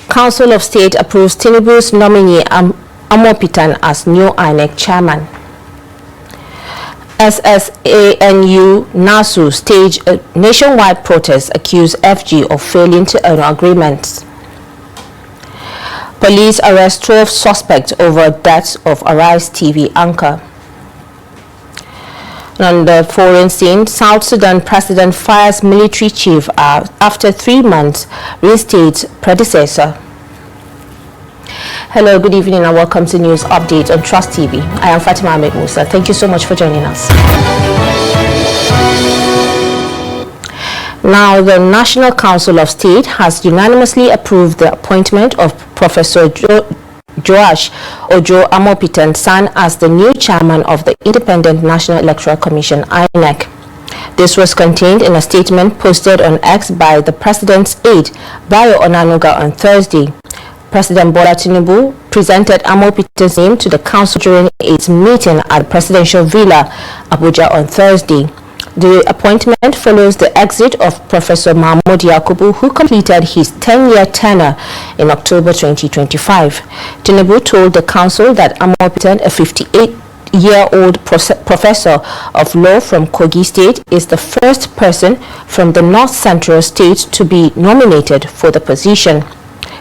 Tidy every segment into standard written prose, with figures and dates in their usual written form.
Council of State approves Tinubu's nominee Amupitan as new INEC chairman. SSANU NASU stage a nationwide protest accuse FG of failing to earn agreements. Police arrest 12 suspects over deaths of Arise TV anchor. On the foreign scene, South Sudan President fires military chief after 3 months, reinstates predecessor. Hello, good evening and welcome to News Update on Trust TV. I am Fatima Ahmed Musa. Thank you so much for joining us. Now, the National Council of State has unanimously approved the appointment of Professor Joash Ojo Amupitan San as the new chairman of the Independent National Electoral Commission, INEC. This was contained in a statement posted on X by the President's aide, Bayo Onanuga, on Thursday. President Bola Tinubu presented Amupitan's name to the council during its meeting at the Presidential Villa, Abuja, on Thursday. The appointment follows the exit of Professor Mahmoud Yakubu, who completed his 10-year tenure in October 2025. Tinubu told the council that Amupitan, a 58-year-old professor of law from Kogi State, is the first person from the North Central State to be nominated for the position.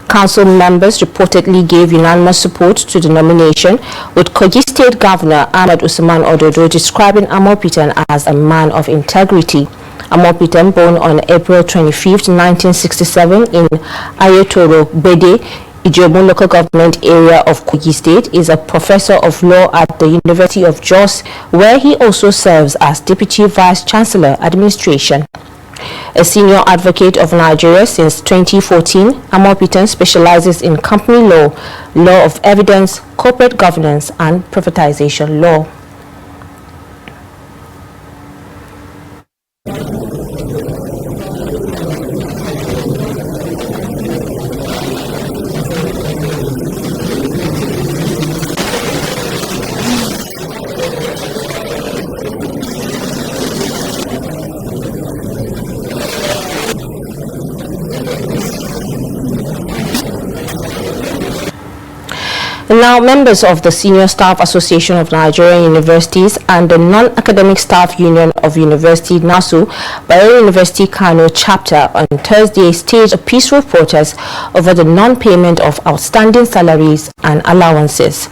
Council members reportedly gave unanimous support to the nomination, with Kogi State Governor Ahmed Usman Ododo describing Amupitan as a man of integrity. Amupitan, born on April 25, 1967 in Ayotoro Bede, Ijobu local government area of Kogi State, is a professor of law at the University of Jos, where he also serves as Deputy Vice Chancellor Administration. A senior advocate of Nigeria since 2014, Amupitan specializes in company law, law of evidence, corporate governance, and privatization law. Now, members of the Senior Staff Association of Nigerian Universities and the Non-Academic Staff Union of University NASU, Bayero University Kano chapter, on Thursday staged a peaceful protest over the non-payment of outstanding salaries and allowances.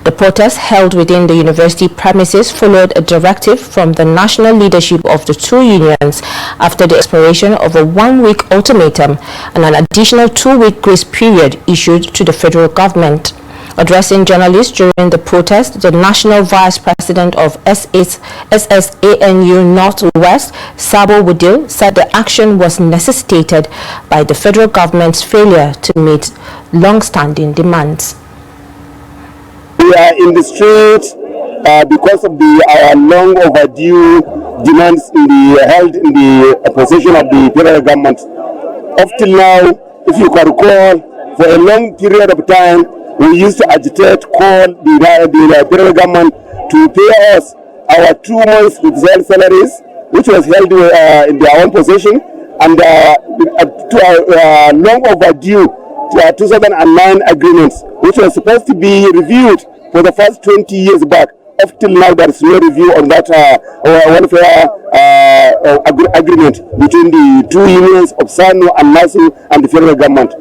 The protest, held within the university premises, followed a directive from the national leadership of the two unions after the expiration of a 1-week ultimatum and an additional 2-week grace period issued to the federal government. Addressing journalists during the protest, the National Vice President of SSANU Northwest, Sabo Wudil, said the action was necessitated by the federal government's failure to meet long-standing demands. We are in the street because of our long overdue demands held in the opposition of the federal government. Up till now, if you can recall, for a long period of time, we used to agitate, call the federal government to pay us our 2 months with salaries, which was held in their own possession, and to our long overdue 2009 agreements, which was supposed to be reviewed for the first 20 years back. Up till now, there is no review on that welfare agreement between the two unions of SANU and NASU and the federal government.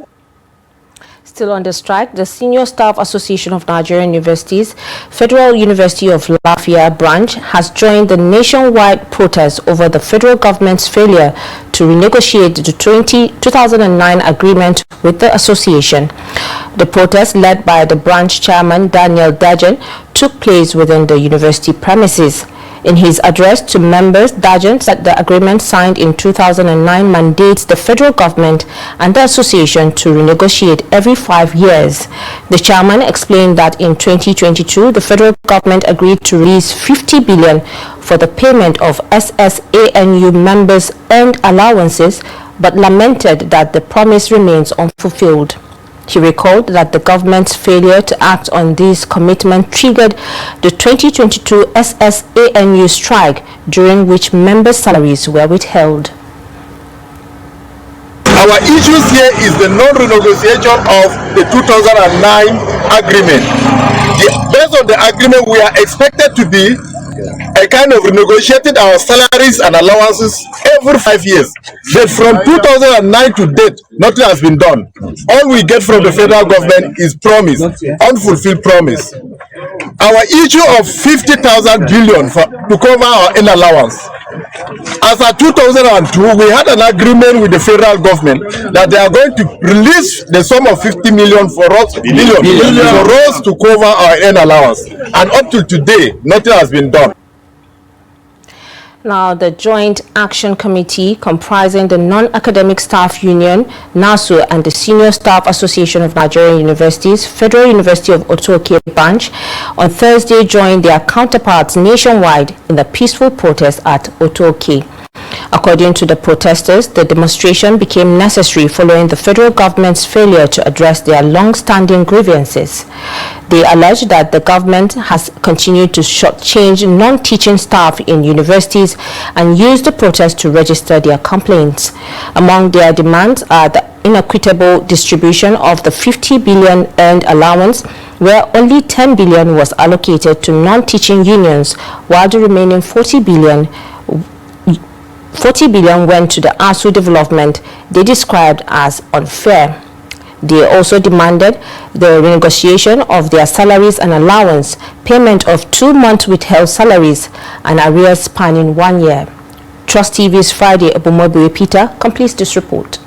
Still on the strike, the Senior Staff Association of Nigerian Universities, Federal University of Lafayette branch, has joined the nationwide protest over the federal government's failure to renegotiate the 2009 agreement with the association. The protest, led by the branch chairman Daniel Dajan, took place within the university premises. In his address to members, Dajan said the agreement signed in 2009 mandates the federal government and the association to renegotiate every 5 years. The chairman explained that in 2022, the federal government agreed to release 50 billion for the payment of SSANU members' earned allowances, but lamented that the promise remains unfulfilled. He recalled that the government's failure to act on this commitment triggered the 2022 SSANU strike, during which members' salaries were withheld. Our issues here is the non-renegotiation of the 2009 agreement. Based on the agreement, we are expected to be a kind of renegotiating our salaries and allowances every 5 years. But from 2009 to date, nothing has been done. All we get from the federal government is promise, unfulfilled promise. Our issue of 50,000 billion to cover our in allowance. As of 2002, we had an agreement with the federal government that they are going to release the sum of 50 million for us, for us to cover our in allowance. And up till today, nothing has been done. Now, the Joint Action Committee, comprising the Non-Academic Staff Union, NASU, and the Senior Staff Association of Nigerian Universities, Federal University of Otoke branch, on Thursday joined their counterparts nationwide in the peaceful protest at Otoke. According to the protesters, the demonstration became necessary following the federal government's failure to address their long-standing grievances. They allege that the government has continued to shortchange non-teaching staff in universities and use the protest to register their complaints. Among their demands are the inequitable distribution of the 50 billion earned allowance, where only 10 billion was allocated to non-teaching unions, while the remaining 40 billion went to the ASU development they described as unfair. They also demanded the renegotiation of their salaries and allowance, payment of 2 months withheld salaries, and arrears spanning 1 year. Trust TV's Friday Abumobi Peter completes this report.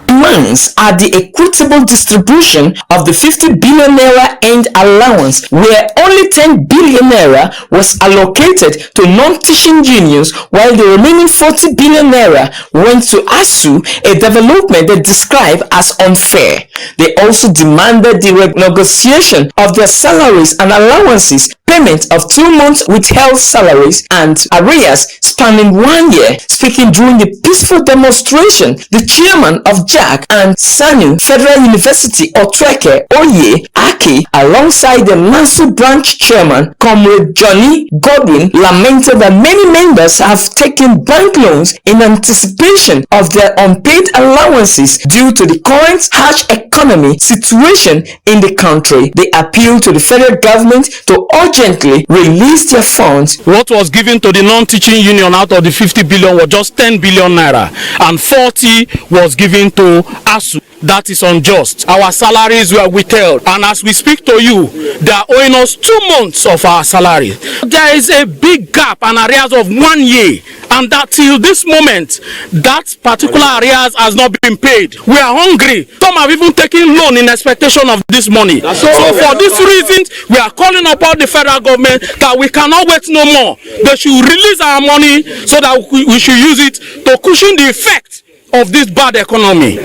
Demands are the equitable distribution of the 50 billion naira earned allowance, where only 10 billion naira was allocated to non-teaching unions, while the remaining 40 billion naira went to ASU, a development they describe as unfair. They also demanded the renegotiation of their salaries and allowances, payment of 2 months withheld salaries, and arrears spanning 1 year. Speaking during the peaceful demonstration, the chairman of JAC and SANU Federal University Otreke Oye Aki, alongside the NASU branch chairman Comrade Johnny Godwin, lamented that many members have taken bank loans in anticipation of their unpaid allowances due to the current harsh economy situation in the country. They appealed to the federal government to urgently release their funds. What was given to the non-teaching union out of the 50 billion was just 10 billion naira, and 40 was given to ASU. That is unjust. Our salaries were withheld, and as we speak to you, they are owing us 2 months of our salary. There is a big gap and arrears of 1 year, and that till this moment, that particular arrears has not been paid. We are hungry. Some have even taken loan in expectation of this money. So for this reason, we are calling upon the federal government that we cannot wait no more. They should release our money so that we should use it to cushion the effect of this bad economy.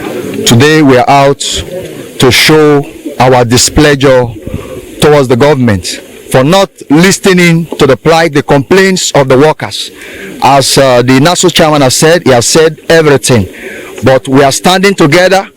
Today we are out to show our displeasure towards the government for not listening to the plight, the complaints of the workers. As the NASU chairman has said, he has said everything. But we are standing together.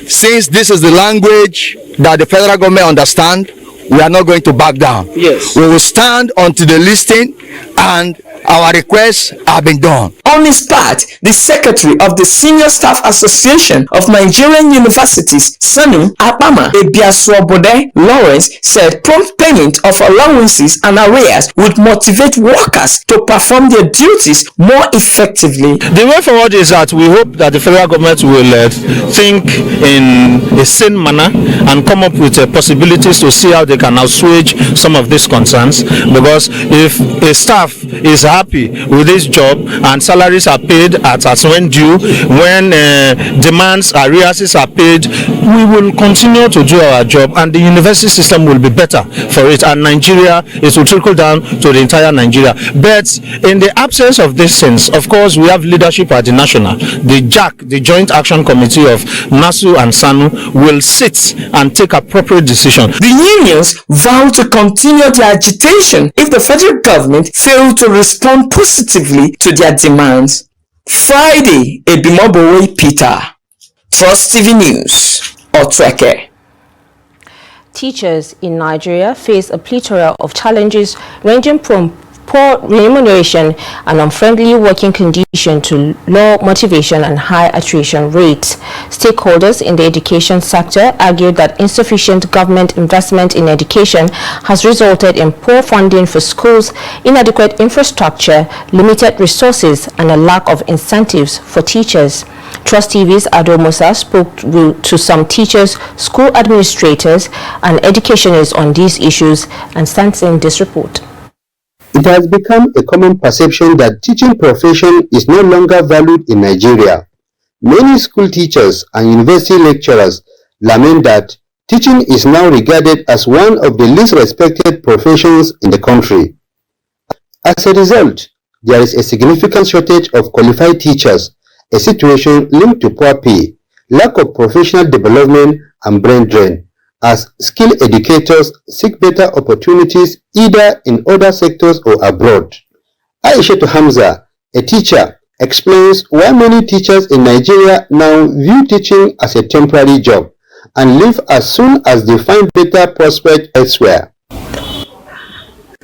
Since this is the language that the federal government understands, we are not going to back down. Yes. We will stand until the listing and our requests have been done. On his part, the secretary of the Senior Staff Association of Nigerian Universities, SANU, Apama Ebiasuobode Lawrence, said prompt payment of allowances and arrears would motivate workers to perform their duties more effectively. The way forward is that we hope that the federal government will think in a sane manner and come up with possibilities to see how they can assuage some of these concerns, because if a staff is happy with this job and salaries are paid as when due, when demands, arrears are paid, we will continue to do our job and the university system will be better for it, and Nigeria, it will trickle down to the entire Nigeria. But in the absence of these things, of course, we have leadership at the national. The JAC, the Joint Action Committee of NASU and SANU, will sit and take appropriate decisions. The unions vow to continue their agitation if the federal government fails to respond positively to their demands. Friday, Ebimobowe Peter, Trust TV News, Otreke. Teachers in Nigeria face a plethora of challenges ranging from poor remuneration and unfriendly working conditions to low motivation and high attrition rates. Stakeholders in the education sector argued that insufficient government investment in education has resulted in poor funding for schools, inadequate infrastructure, limited resources, and a lack of incentives for teachers. Trust TV's Ado Musa spoke to some teachers, school administrators, and educationists on these issues and sent in this report. It has become a common perception that teaching profession is no longer valued in Nigeria. Many school teachers and university lecturers lament that teaching is now regarded as one of the least respected professions in the country. As a result, there is a significant shortage of qualified teachers, a situation linked to poor pay, lack of professional development, and brain drain, as skilled educators seek better opportunities either in other sectors or abroad. Aisha Hamza, a teacher, explains why many teachers in Nigeria now view teaching as a temporary job and leave as soon as they find better prospects elsewhere.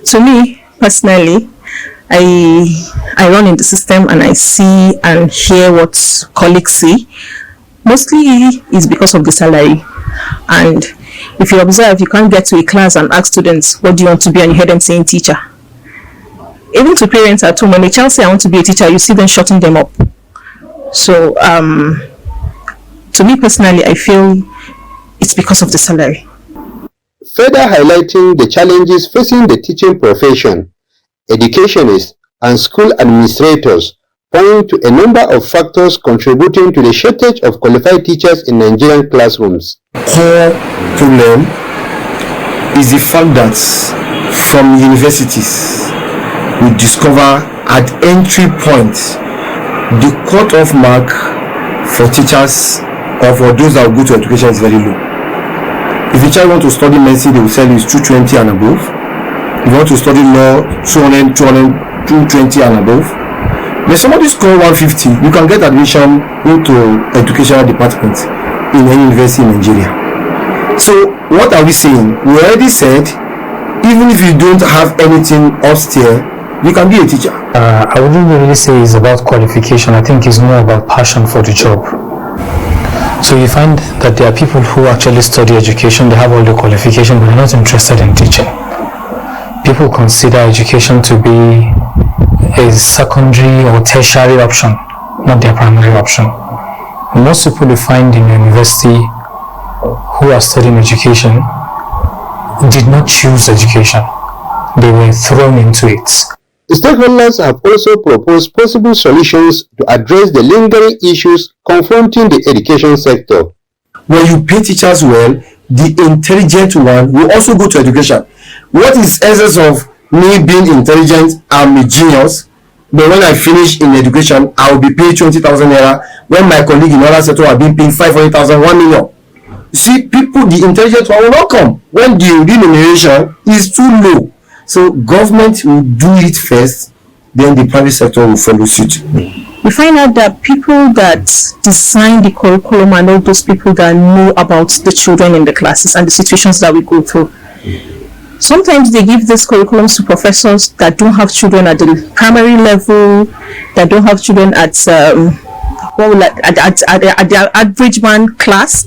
To me, personally, I run in the system and I see and hear what colleagues see. Mostly it's because of the salary. And if you observe, you can't get to a class and ask students, what do you want to be? And you hear them saying teacher. Even to parents at home, when a child says, I want to be a teacher, you see them shutting them up. So, to me personally, I feel it's because of the salary. Further highlighting the challenges facing the teaching profession, educationists and school administrators point to a number of factors contributing to the shortage of qualified teachers in Nigerian classrooms. Core problem is the fact that from universities we discover at entry point the cut-off mark for teachers or for those that go to education is very low. If a child wants to study medicine, they will tell you it's 220 and above. If you want to study law, 220 and above. When somebody score 150, you can get admission into educational department in any university in Nigeria. So what are we saying? We already said, even if you don't have anything upstairs, you can be a teacher. I wouldn't really say it's about qualification. I think it's more about passion for the job. So you find that there are people who actually study education, they have all the qualification, but they're not interested in teaching. People consider education to be a secondary or tertiary option, not their primary option. Most people you find in university who are studying education did not choose education. They were thrown into it. The stakeholders have also proposed possible solutions to address the lingering issues confronting the education sector. When you pay teachers well, the intelligent one will also go to education. What is essence of me being intelligent? I'm a genius, but when I finish in education, I will be paid 20,000 naira when my colleague in other sector are being paid 500,000, 1 million. You see, people, the intelligent one will not come when the remuneration is too low. So government will do it first, then the private sector will follow suit. We find out that people that design the curriculum and all those people that know about the children in the classes and the situations that we go through, sometimes they give these curriculums to professors that don't have children at the primary level, that don't have children at the average man class.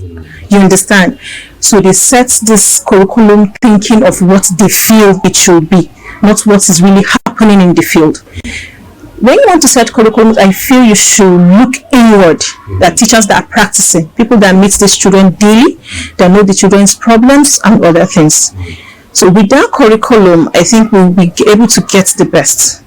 You understand? So they set this curriculum thinking of what they feel it should be, not what is really happening in the field. When you want to set curriculum, I feel you should look inward. That teachers that are practicing, people that meet these children daily, that know the children's problems and other things. So with that curriculum, I think we'll be able to get the best.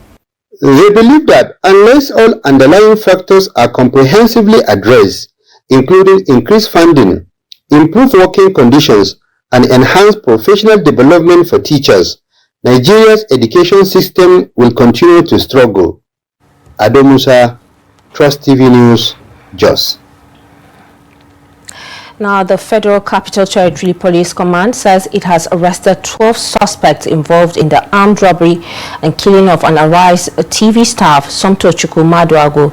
They believe that unless all underlying factors are comprehensively addressed, including increased funding, improved working conditions, and enhanced professional development for teachers, Nigeria's education system will continue to struggle. Ado Musa, Trust TV News, Jos. Now, the Federal Capital Territory Police Command says it has arrested 12 suspects involved in the armed robbery and killing of an Arise TV staff, Somto Chukwu Maduago,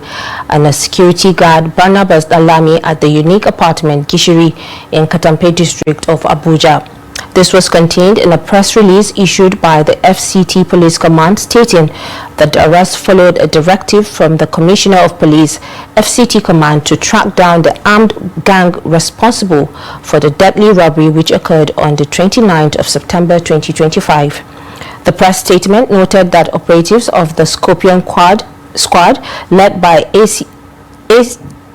and a security guard, Barnabas Dalami, at the INEC apartment, Gishiri, in Katampe district of Abuja. This was contained in a press release issued by the FCT Police Command stating that the arrest followed a directive from the Commissioner of Police, FCT Command, to track down the armed gang responsible for the deadly robbery which occurred on the 29th of September 2025. The press statement noted that operatives of the Scorpion Squad, led by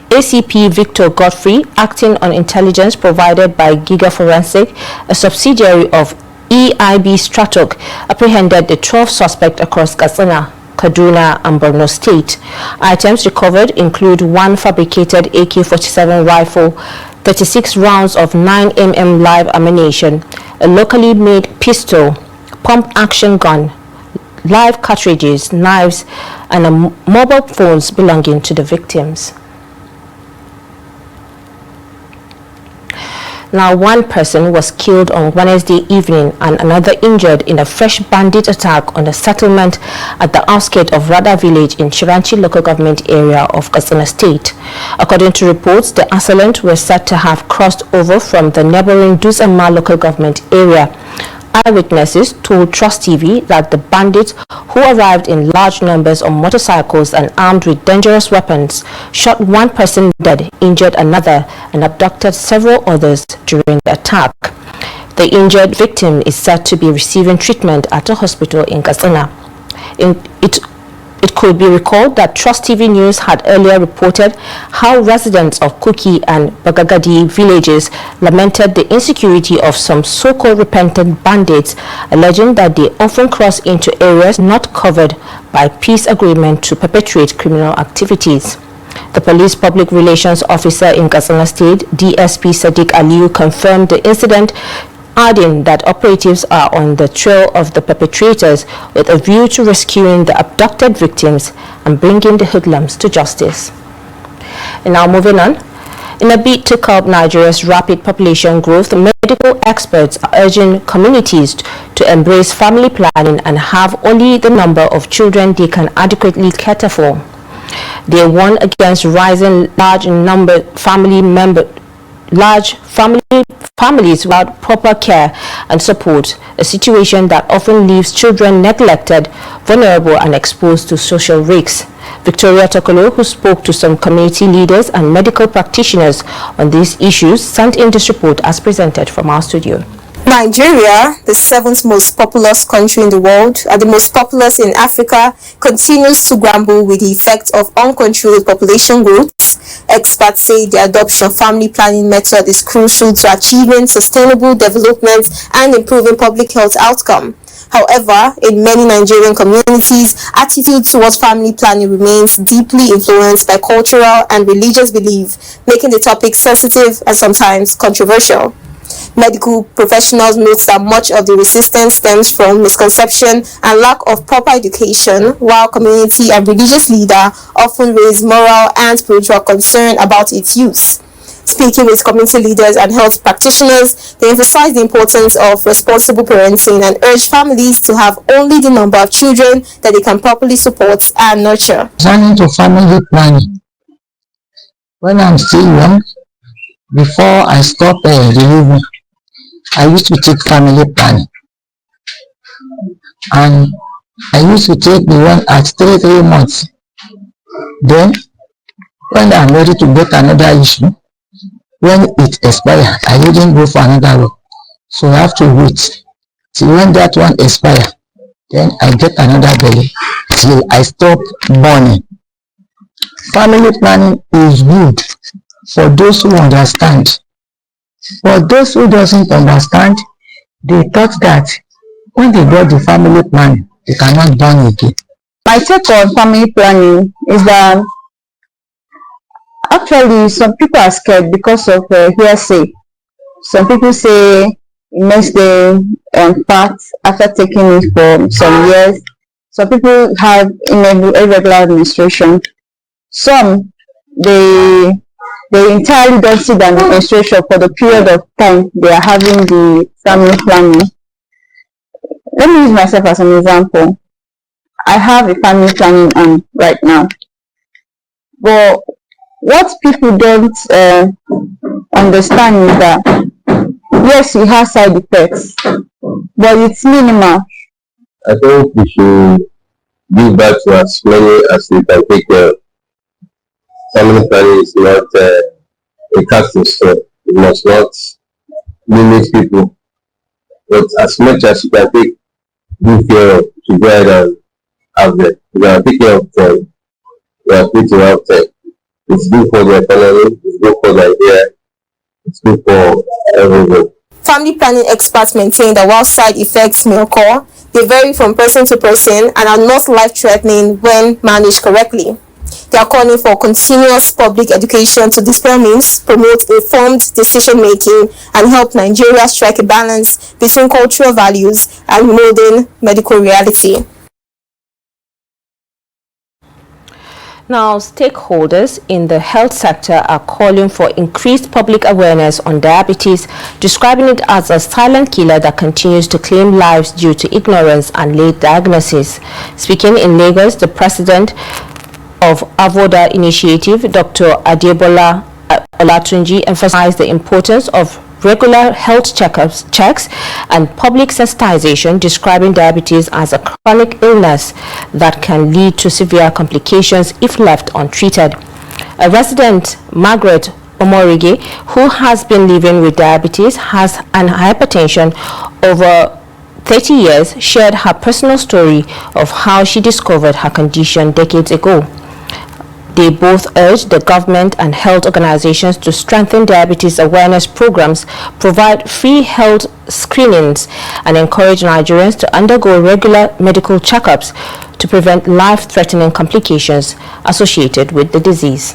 ACP Victor Godfrey, acting on intelligence provided by Giga Forensic, a subsidiary of EIB Stratok, apprehended the 12 suspects across Katsina, Kaduna and Borno State. Items recovered include one fabricated AK-47 rifle, 36 rounds of 9mm live ammunition, a locally made pistol, pump-action gun, live cartridges, knives, and mobile phones belonging to the victims. Now, one person was killed on Wednesday evening and another injured in a fresh bandit attack on a settlement at the outskirts of Rada village in Chiranchi local government area of Katsina State. According to reports, the assailants were said to have crossed over from the neighboring Duzama local government area. Eyewitnesses told Trust TV that the bandits, who arrived in large numbers on motorcycles and armed with dangerous weapons, shot one person dead, injured another, and abducted several others during the attack. The injured victim is said to be receiving treatment at a hospital in Katsina. It could be recalled that Trust TV News had earlier reported how residents of Kuki and Bagagadi villages lamented the insecurity of some so-called repentant bandits, alleging that they often cross into areas not covered by peace agreement to perpetrate criminal activities. The police public relations officer in Katsina State, DSP Sadiq Aliyu, confirmed the incident, adding that operatives are on the trail of the perpetrators with a view to rescuing the abducted victims and bringing the hoodlums to justice. And now moving on. In a bid to curb Nigeria's rapid population growth, medical experts are urging communities to embrace family planning and have only the number of children they can adequately cater for. They warn against rising large families without proper care and support, a situation that often leaves children neglected, vulnerable and exposed to social risks. Victoria Tokolo, who spoke to some community leaders and medical practitioners on these issues, sent in this report as presented from our studio. Nigeria, the 7th most populous country in the world and the most populous in Africa, continues to grapple with the effect of uncontrolled population growth. Experts say the adoption of family planning method is crucial to achieving sustainable development and improving public health outcome. However, in many Nigerian communities, attitude towards family planning remains deeply influenced by cultural and religious belief, making the topic sensitive and sometimes controversial. Medical professionals note that much of the resistance stems from misconception and lack of proper education, while community and religious leaders often raise moral and spiritual concern about its use. Speaking with community leaders and health practitioners, they emphasize the importance of responsible parenting and urge families to have only the number of children that they can properly support and nurture. Turning to family planning. When I'm still young, before I stop delivering, I used to take family planning, and I used to take the one at 3 months. Then, when I'm ready to get another issue, when it expires, I didn't go for another one. So I have to wait till when that one expires. Then I get another belly till I stop burning. Family planning is good for those who understand. For those who doesn't understand, they thought that when they got the family planning, they cannot burn again. My take on family planning is that actually some people are scared because of hearsay. Some people say it makes them fat after taking it for some years. Some people have irregular menstruation. Some they entirely don't see the menstruation for the period of time they are having the family planning. Let me use myself as an example. I have a family planning on right now. But what people don't understand is that yes, it has side effects, but it's minimal. I think we should give back to as many as we can take care of. Family planning is not a casting stone. It must not limit people. But as much as you can take good care of, to go ahead and have them. You can take care of them. You are free to have them. It's good for the economy, it's good for Nigeria, it's good for everyone. Family planning experts maintain that while side effects may occur, they vary from person to person and are not life-threatening when managed correctly. They are calling for continuous public education to dispel myths, promote informed decision-making, and help Nigeria strike a balance between cultural values and modern medical reality. Now, stakeholders in the health sector are calling for increased public awareness on diabetes, describing it as a silent killer that continues to claim lives due to ignorance and late diagnosis. Speaking in Lagos, the president of Avoda Initiative, Dr. Adebola Olatunji, emphasized the importance of regular health checks and public sensitization, describing diabetes as a chronic illness that can lead to severe complications if left untreated. A resident, Margaret Omorige, who has been living with diabetes and hypertension over 30 years, shared her personal story of how she discovered her condition decades ago. They both urged the government and health organizations to strengthen diabetes awareness programs, provide free health screenings, and encourage Nigerians to undergo regular medical checkups to prevent life-threatening complications associated with the disease.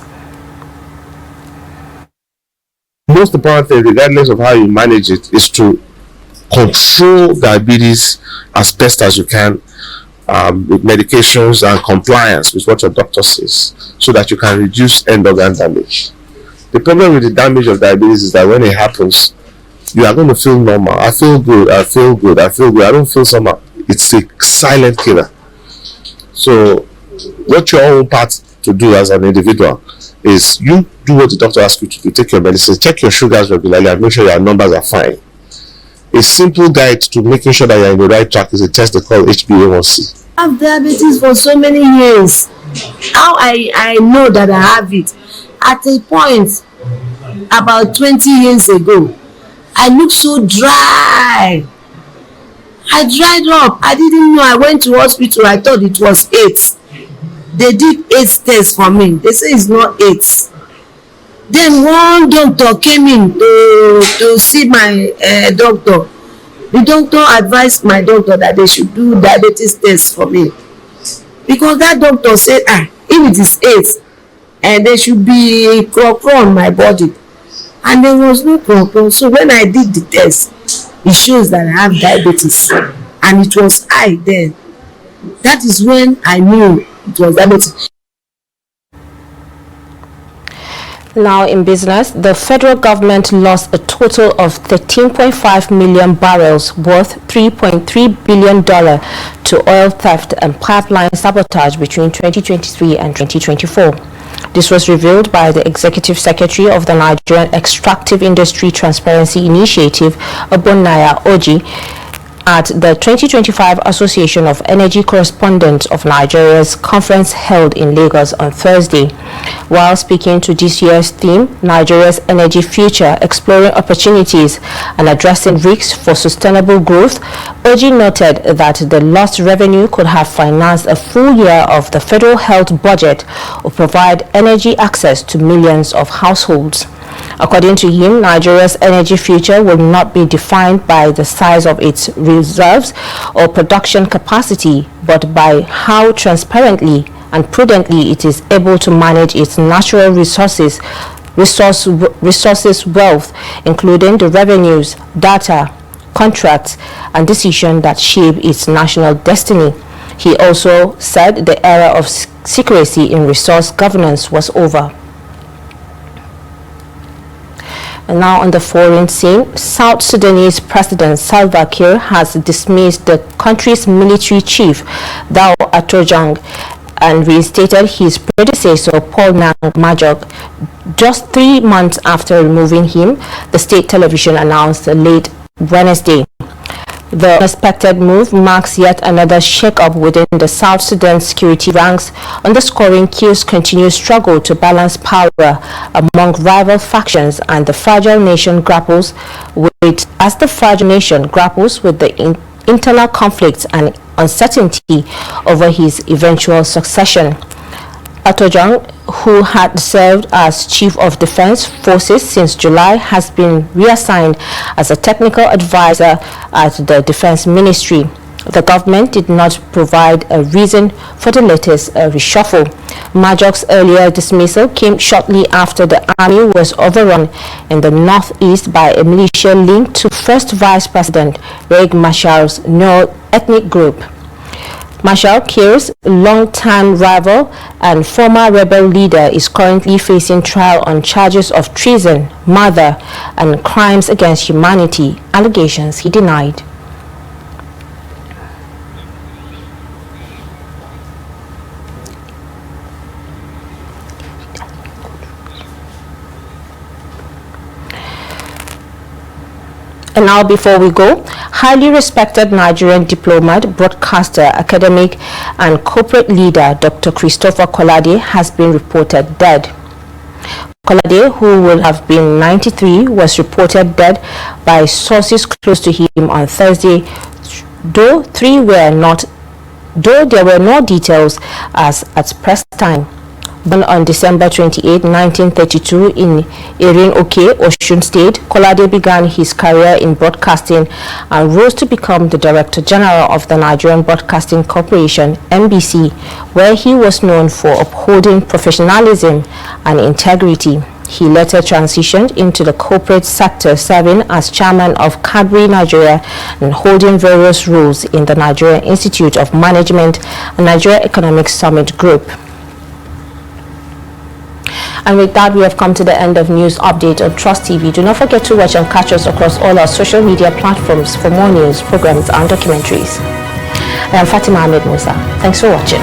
Most important thing, regardless of how you manage it, is to control diabetes as best as you can. With medications and compliance with what your doctor says, so that you can reduce end organ damage. The problem with the damage of diabetes is that when it happens, you are going to feel normal. I feel good, I feel good, I feel good. I don't feel somehow. It's a silent killer. So what your own part to do as an individual is you do what the doctor asks you to do. Take your medicine, check your sugars regularly, and make sure your numbers are fine. A simple guide to making sure that you're in the right track is a test they call HbA1c. I have diabetes for so many years. How I know that I have it? At a point, about 20 years ago, I looked so dry. I dried up. I didn't know. I went to hospital. I thought it was AIDS. They did AIDS test for me. They say it's not AIDS. Then one doctor came in to see my doctor. The doctor advised my doctor that they should do diabetes test for me, because that doctor said, if it is AIDS, and there should be crop on my body, and there was no crop. So when I did the test, it shows that I have diabetes, and it was high then. That is when I knew it was diabetes. Now in business, the federal government lost a total of 13.5 million barrels worth $3.3 billion to oil theft and pipeline sabotage between 2023 and 2024. This was revealed by the Executive Secretary of the Nigerian Extractive Industry Transparency Initiative, Obonnaya Oji, at the 2025 Association of Energy Correspondents of Nigeria's conference held in Lagos on Thursday. While speaking to this year's theme, Nigeria's Energy Future, Exploring Opportunities and Addressing Risks for Sustainable Growth, Oji noted that the lost revenue could have financed a full year of the federal health budget or provide energy access to millions of households. According to him, Nigeria's energy future will not be defined by the size of its reserves or production capacity, but by how transparently and prudently it is able to manage its natural resources wealth, including the revenues, data, contracts, and decisions that shape its national destiny. He also said the era of secrecy in resource governance was over. And now on the foreign scene, South Sudanese President Salva Kiir has dismissed the country's military chief, Dao Atojang, and reinstated his predecessor, Paul Nang Majok, Just 3 months after removing him, the state television announced late Wednesday. The unexpected move marks yet another shake-up within the South Sudan security ranks, underscoring Kiir's continued struggle to balance power among rival factions and the fragile nation grapples with the internal conflicts and uncertainty over his eventual succession. Atojang, who had served as Chief of Defense Forces since July, has been reassigned as a technical advisor at the Defense Ministry. The government did not provide a reason for the latest reshuffle. Majok's earlier dismissal came shortly after the army was overrun in the northeast by a militia linked to First Vice President Riek Machar's Nuer ethnic group. Machar, Kiir's long-time rival and former rebel leader, is currently facing trial on charges of treason, murder, and crimes against humanity, allegations he denied. And now, before we go, highly respected Nigerian diplomat, broadcaster, academic, and corporate leader Dr. Christopher Kolade has been reported dead. Kolade, who will have been 93, was reported dead by sources close to him on Thursday, though there were no details as at press time. Born on December 28, 1932 in Erin-Oke, Osun State, Kolade began his career in broadcasting and rose to become the Director General of the Nigerian Broadcasting Corporation, NBC, where he was known for upholding professionalism and integrity. He later transitioned into the corporate sector, serving as chairman of Cadbury Nigeria and holding various roles in the Nigeria Institute of Management and Nigeria Economic Summit Group. And with that, we have come to the end of News Update on Trust TV. Do not forget to watch and catch us across all our social media platforms for more news, programs, and documentaries. I am Fatima Ahmed Musa. Thanks for watching.